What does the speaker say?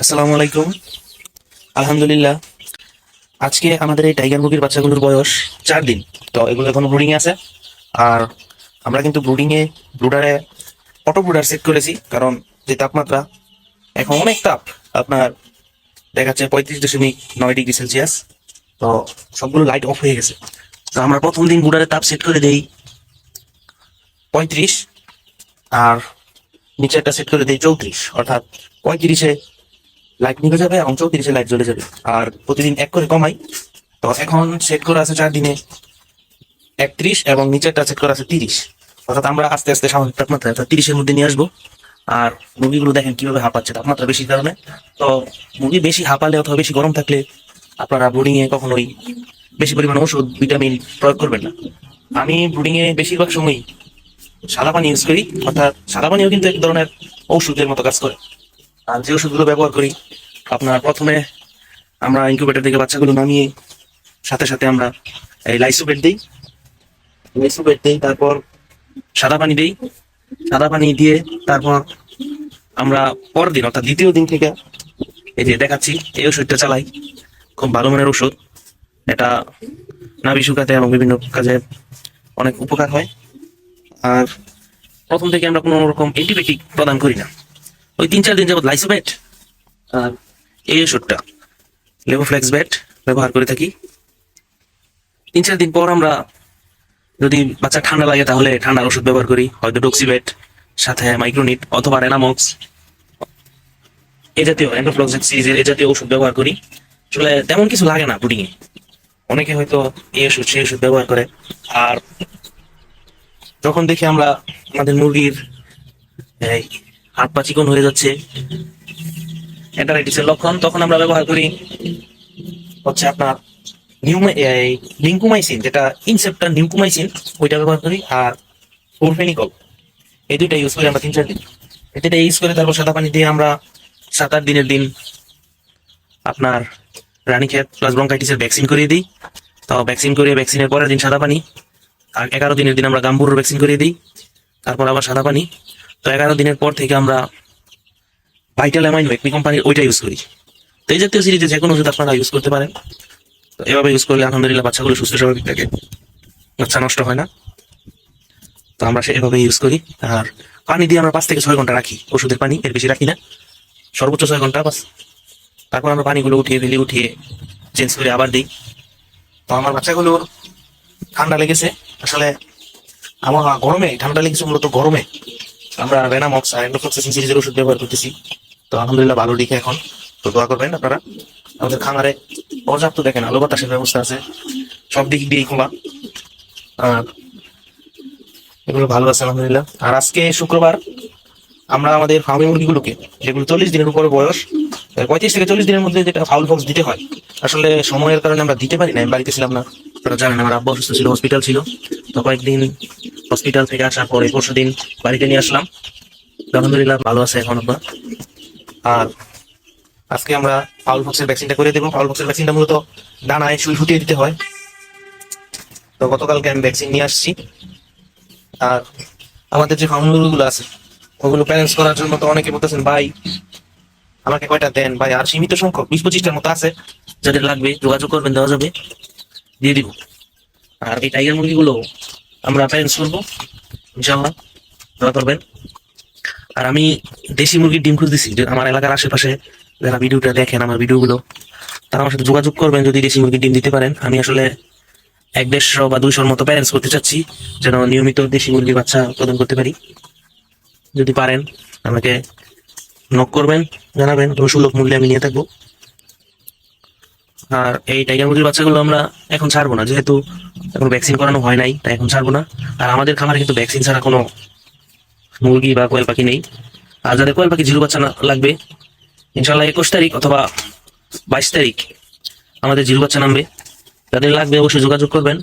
আসসালামু আলাইকুম। আলহামদুলিল্লাহ। আজকে আমাদের এই টাইগার মুরগির বাচ্চাগুলোর বয়স 4 দিন। তো এগুলো এখন ব্রুডিং এ আছে। আর আমরা কিন্তু ব্রুডারে অটো ব্রুডার সেট করেছি, কারণ যে তাপমাত্রা এখন অনেক তাপ, আপনার দেখাচ্ছে 35.9 ডিগ্রি সেলসিয়াস। তো সবগুলো লাইট অফ হয়ে গেছে। তো আমরা প্রথম দিন ব্রুডারে তাপ সেট করে দেই 35, আর নিচেরটা সেট করে দেই 34, অর্থাৎ 35-এ লাইট নিভে যাবে এবং 34-এ লাইট জ্বলে যাবে। আর প্রতিদিন এক করে কমাই। তো এখন সেট করা আছে 4 দিনে 31, এবং নিচেরটা সেট করা আছে 30, অর্থাৎ আমরা আস্তে আস্তে স্বাভাবিক তাপমাত্রা অর্থাৎ 30-এর মধ্যে নিয়ে আসবো। আর মুরগিগুলো দেখেন কিভাবে হাঁপাচ্ছে তাপমাত্রা বেশির কারণে। তো মুরগি বেশি হাঁপালে অথবা বেশি গরম থাকলে আপনারা ব্রুডিং এ কখনোই বেশি পরিমাণে ওষুধ ভিটামিন প্রয়োগ করবেন না। আমি ব্রুডিং এ বেশিরভাগ সময় সাদা পানি ইউজ করি, অর্থাৎ সাদা পানিও কিন্তু এক ধরনের ওষুধের মতো কাজ করে। আর যে ওষুধগুলো ব্যবহার করি, আপনার প্রথমে আমরা ইনকিউবেটর থেকে বাচ্চাগুলো নামিয়ে সাথে সাথে আমরা এই লাইসোবেট দেই, তারপর সাদা পানি দেই। সাদা পানি দিয়ে তারপর আমরা পরের দিন অর্থাৎ দ্বিতীয় দিন থেকে এই যে দেখাচ্ছি এই ওষুধটা চালাই। খুব ভালো মানের ওষুধ, এটা নাভি শুকাতে এবং বিভিন্ন কাজে অনেক উপকার হয়। আর প্রথম থেকে আমরা কোনো রকম অ্যান্টিবায়োটিক প্রদান করি না। ওই 3-4 দিন যাবত লাইসোবেট আর এই ওষুধটা লেভোফ্লেক্স ব্যাট ব্যবহার করে থাকি। 3-4 দিন পর আমরা যদি বাচ্চা ঠান্ডা লাগে তাহলে ঠান্ডার ওষুধ ব্যবহার করি, হয়তো ডক্সিবেট সাথে মাইক্রোনিট অথবা রেনামক্স এই জাতীয় এন্ডোফ্লক্সাসিন এই জাতীয় ওষুধ ব্যবহার করি। আসলে তেমন কিছু লাগে না ব্রুডিং এ, অনেকে হয়তো এই ওষুধ সেই ওষুধ ব্যবহার করে। আর যখন দেখি আমরা আমাদের মুরগির এই হাত পা চিকন হয়ে যাচ্ছে, এন্টারাইটিসের লক্ষণ, তখন আমরা ব্যবহার করি হচ্ছে আপনার লিঙ্কুমাইসিন, যেটা ইনসেপ্টার নিউকুমাইসিন, ওইটা ব্যবহার করি। আর ফোরফেনিকল, এই দুইটা ইউজ করি আমরা 3-4 দিন। এটা ইউজ করে তারপর সাদা পানি দিয়ে আমরা 7-8 দিনের দিন আপনার রানীক্ষেত প্লাস ব্রঙ্কাইটিসের ভ্যাকসিন করিয়ে দিই। তো ভ্যাকসিনের পরের দিন সাদা পানি। আর 11 দিনের দিন আমরা গাম্বুরোর ভ্যাকসিন করিয়ে দিই, তারপর আবার সাদা পানি। তো 11 দিনের পর থেকে আমরা ভাইটাল অ্যামাইনো একটি কোম্পানির ওইটা ইউজ করি। তো এই জাতীয় সিরিজে যে কোনো ওষুধ আপনারা ইউজ করতে পারেন। তো এভাবে ইউজ করলে আলহামদুলিল্লাহ বাচ্চাগুলো সুস্থ স্বাভাবিক থাকে, বাচ্চা নষ্ট হয় না। তো আমরা সেভাবে ইউজ করি। আর পানি দিয়ে আমরা 5 থেকে 6 ঘন্টা রাখি, ওষুধের পানি এর বেশি রাখি না, সর্বোচ্চ 6 ঘন্টা বাস। তারপর আমরা পানিগুলো উঠিয়ে চেঞ্জ করে আবার দিই। তো আমার বাচ্চাগুলোর ঠান্ডা লেগেছে, আসলে আমার গরমে ঠান্ডা লেগেছে, মূলত গরমে আমরা রেনামক্স আর এন্ডোফ্লক্সাসিন সিরিজের ওষুধ ব্যবহার করতেছি। তো আলহামদুলিল্লাহ ভালো দিকে এখন। তো দোয়া করবেন আপনারা। আমাদের খামারে পর্যাপ্ত দেখেন আলো বাতাসের ব্যবস্থা আছে, সব দিক দিয়ে খোলা, আর এগুলো ভালো আছে আলহামদুলিল্লাহ। আর আজকে শুক্রবার আমরা আমাদের ফার্মি মুরগিগুলোকে, যেগুলো 40 দিনের উপরে বয়স, 35 থেকে 40 দিনের মধ্যে যেটা ফাউল বক্স দিতে হয়, আসলে সময়ের কারণে আমরা দিতে পারি না। আমি বাড়িতে ছিলাম না, আপনারা জানেন আমার আব্বু অসুস্থ ছিল, হসপিটাল ছিল। তো কয়েকদিন হসপিটাল থেকে আসার পরে পরশুদিন বাড়িতে নিয়ে আসলাম। আলহামদুলিল্লাহ ভালো আছে এখন আব্বা। আর আজকে আমরা ফাউল বক্সের ভ্যাকসিনটা করে দেবো। ফাউল বক্সের ভ্যাকসিনটা মূলত ডানায় সুই ফুটিয়ে দিতে হয়। তো গতকালকে আমি ভ্যাকসিন নিয়ে আসছি। আর আমাদের যে ফার্ম মুরগিগুলো আছে ওগুলো প্যারেন্টস করার জন্য তো অনেকে বলতেছেন ভাই আমাকে কয়টা দেন ভাই। আর সীমিত সংখ্যক 20-25টার মতো আছে, যাদের লাগবে যোগাযোগ করবেন, দেওয়া যাবে, দিয়ে দিব। আর এই টাইগার মুরগিগুলো আমরা প্যারেন্টস করবো ইনশাল্লাহ, দোয়া করবেন। আর আমি দেশি মুরগির ডিম খুঁজতেছি, আমার এলাকার আশেপাশে যারা ভিডিওটা দেখেন আমার ভিডিওগুলো, তারা আমার সাথে যোগাযোগ করবেন যদি দেশি মুরগির ডিম দিতে পারেন। আমি আসলে 100-150 বা 200-র মতো প্যারেন্টস করতে চাচ্ছি, যেন নিয়মিত দেশি মুরগির বাচ্চা উৎপাদন করতে পারি। যদি পারেন আমাকে নক করবেন, জানাবেন, সুলভ মূল্যে আমি নিয়ে থাকবো। আর এই টাইগার মুরগির বাচ্চাগুলো আমরা এখন ছাড়বো না, যেহেতু এখন ভ্যাকসিন করানো হয় নাই, তাই এখন ছাড়বো না। আর আমাদের খামারে কিন্তু ভ্যাকসিন ছাড়া কোনো মুরগি বা কোয়েল পাখি নেই। আর যাদের কোয়েল পাখি জিরো বাচ্চা লাগবে, ইনশাল্লাহ 21 তারিখ অথবা 22 তারিখ আমাদের জিরো বাচ্চা নামবে। যাদের লাগবে অবশ্যই যোগাযোগ করবেন।